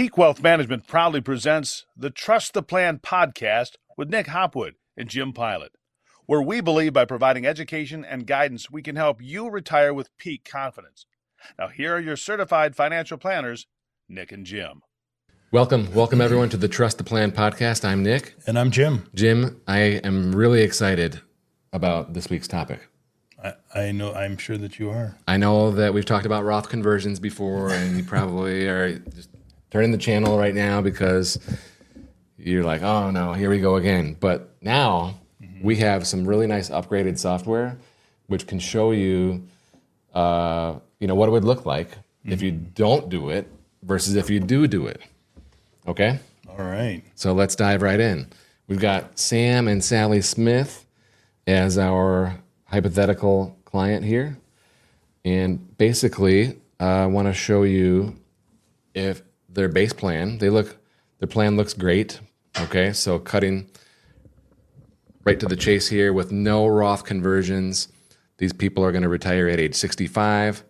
Peak Wealth Management proudly presents the Trust the Plan podcast with Nick Hopwood and Jim Pilat, where we believe by providing education and guidance, we can help you retire with peak confidence. Now, here are your certified financial planners, Nick and Jim. Welcome everyone to the Trust the Plan podcast. I'm Nick. And I'm Jim. Jim, I am really excited about this week's topic. I know, I'm sure that you are. I know that we've talked about Roth conversions before, and you probably are just turning the channel right now because you're like, oh no, here we go again. But now we have some really nice upgraded software which can show you, what it would look like if you don't do it versus if you do it. Okay? All right. So let's dive right in. We've got Sam and Sally Smith as our hypothetical client here. And basically, I want to show you if their base plan, their plan looks great. Okay, so cutting right to the chase here with no Roth conversions. These people are going to retire at age 65.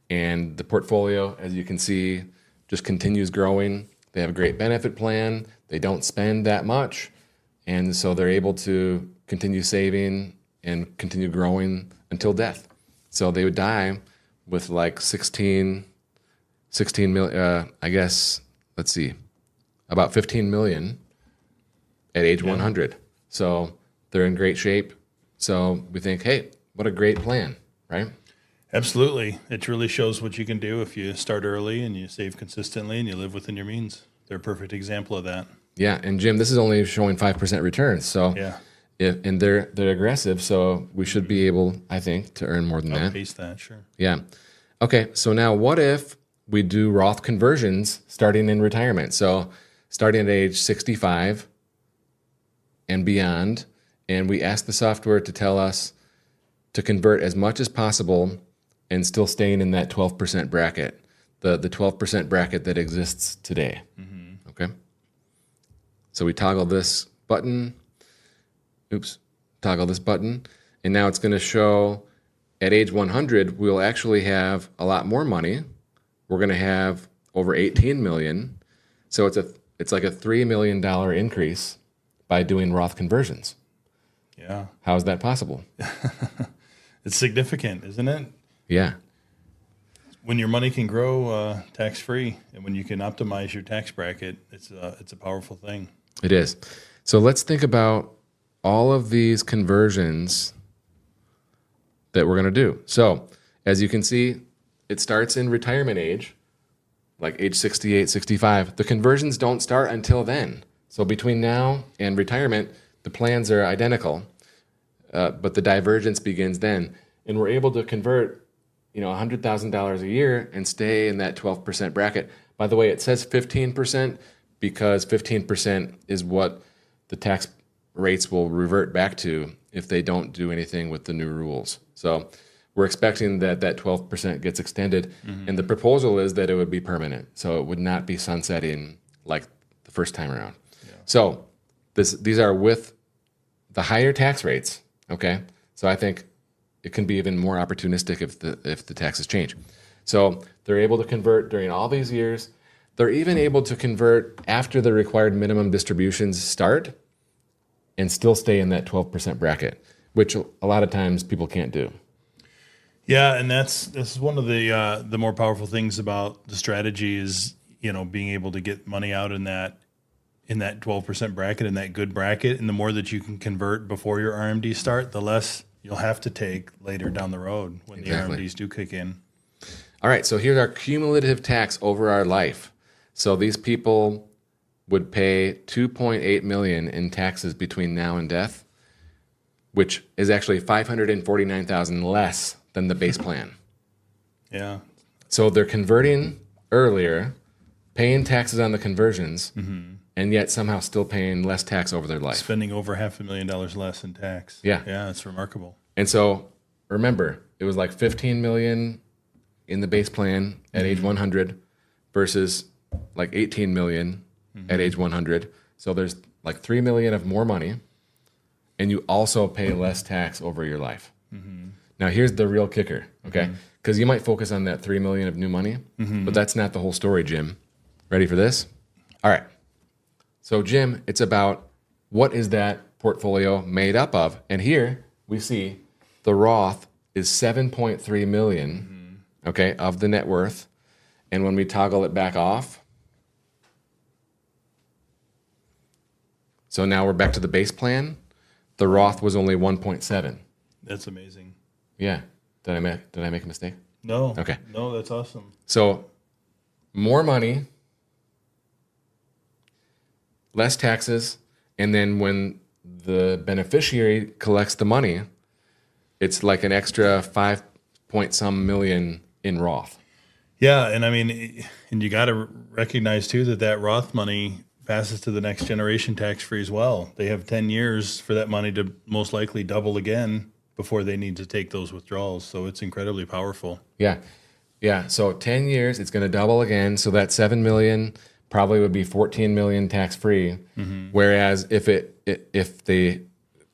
And the portfolio, as you can see, just continues growing. They have a great benefit plan. They don't spend that much. And so they're able to continue saving and continue growing until death. So they would die with like 16 million, about 15 million at age 100. So they're in great shape. So we think, hey, what a great plan, right? Absolutely. It really shows what you can do if you start early and you save consistently and you live within your means. They're a perfect example of that. Yeah, and Jim, this is only showing 5% returns. So yeah. And they're aggressive, so we should be able, I think, to earn more than that. Outpace that, sure. Yeah. Okay, so now what if we do Roth conversions starting in retirement? So starting at age 65 and beyond, and we ask the software to tell us to convert as much as possible and still staying in that 12% bracket, the 12% bracket that exists today. Mm-hmm. Okay? So we toggle this button. Toggle this button, and now it's going to show at age 100, we'll actually have a lot more money. We're going to have over 18 million. So it's like a $3 million increase by doing Roth conversions. Yeah. How is that possible? It's significant, isn't it? Yeah. When your money can grow tax-free and when you can optimize your tax bracket, it's a powerful thing. It is. So let's think about all of these conversions that we're going to do. So as you can see, it starts in retirement age, like age 68, 65. The conversions don't start until then. So between now and retirement, the plans are identical, but the divergence begins then. And we're able to convert, $100,000 a year and stay in that 12% bracket. By the way, it says 15% because 15% is what the tax rates will revert back to if they don't do anything with the new rules. So we're expecting that 12% gets extended, and the proposal is that it would be permanent. So it would not be sunsetting like the first time around. Yeah. So these are with the higher tax rates, okay? So I think it can be even more opportunistic if the taxes change. So they're able to convert during all these years. They're even able to convert after the required minimum distributions start and still stay in that 12% bracket, which a lot of times people can't do. Yeah, and this is one of the more powerful things about the strategy is, being able to get money out in that 12% bracket, in that good bracket. And the more that you can convert before your RMDs start, the less you'll have to take later down the road when Exactly. the RMDs do kick in. All right, so here's our cumulative tax over our life. So these people would pay $2.8 million in taxes between now and death, which is actually $549,000 less than the base plan. Yeah. So they're converting earlier, paying taxes on the conversions, and yet somehow still paying less tax over their life. Spending over $500,000 less in tax. Yeah. Yeah, it's remarkable. And so remember, it was like 15 million in the base plan at age 100 versus like 18 million at age 100. So there's like 3 million of more money, and you also pay less tax over your life. Now here's the real kicker, okay? Because you might focus on that 3 million of new money, but that's not the whole story, Jim. Ready for this? All right. So, Jim, it's about what is that portfolio made up of? And here we see the Roth is 7.3 million, okay, of the net worth. And when we toggle it back off, so now we're back to the base plan. The Roth was only 1.7. That's amazing. Yeah. Did I make a mistake? No. Okay. No, that's awesome. So more money, less taxes, and then when the beneficiary collects the money, it's like an extra 5 point some million in Roth. Yeah, and I mean, and you got to recognize too that Roth money passes to the next generation tax free as well. They have 10 years for that money to most likely double again before they need to take those withdrawals. So it's incredibly powerful. Yeah. Yeah. So 10 years, it's going to double again. So that 7 million probably would be 14 million tax free. Whereas if they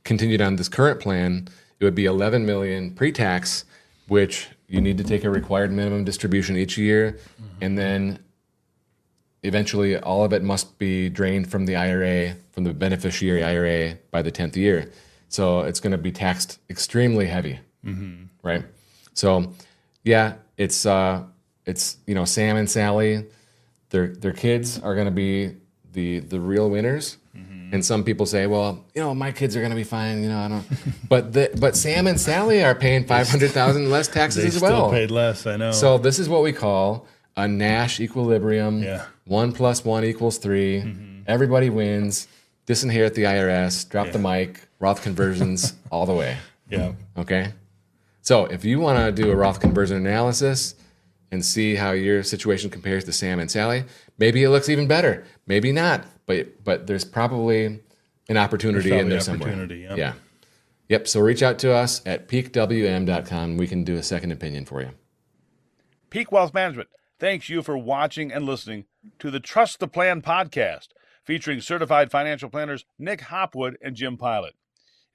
continued on this current plan, it would be 11 million pre-tax, which you need to take a required minimum distribution each year. And then eventually all of it must be drained from the IRA, from the beneficiary IRA by the 10th year. So it's going to be taxed extremely heavy, right? So yeah, it's Sam and Sally, their kids are going to be the real winners. And some people say, well, my kids are going to be fine. I don't. But Sam and Sally are paying $500,000 less taxes as well. Still paid less, I know. So this is what we call a Nash equilibrium. Yeah. 1 + 1 = 3. Everybody wins. Disinherit the IRS. Drop the mic. Roth conversions all the way. Yeah. Okay. So if you want to do a Roth conversion analysis and see how your situation compares to Sam and Sally, maybe it looks even better. Maybe not. But there's probably an opportunity in there somewhere. Yep. Yeah. Yep. So reach out to us at peakwm.com. We can do a second opinion for you. Peak Wealth Management thanks you for watching and listening to the Trust the Plan podcast, featuring certified financial planners Nick Hopwood and Jim Pilat.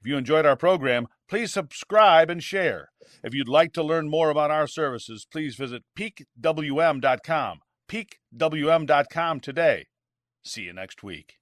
If you enjoyed our program, please subscribe and share. If you'd like to learn more about our services, please visit peakwm.com. peakwm.com today. See you next week.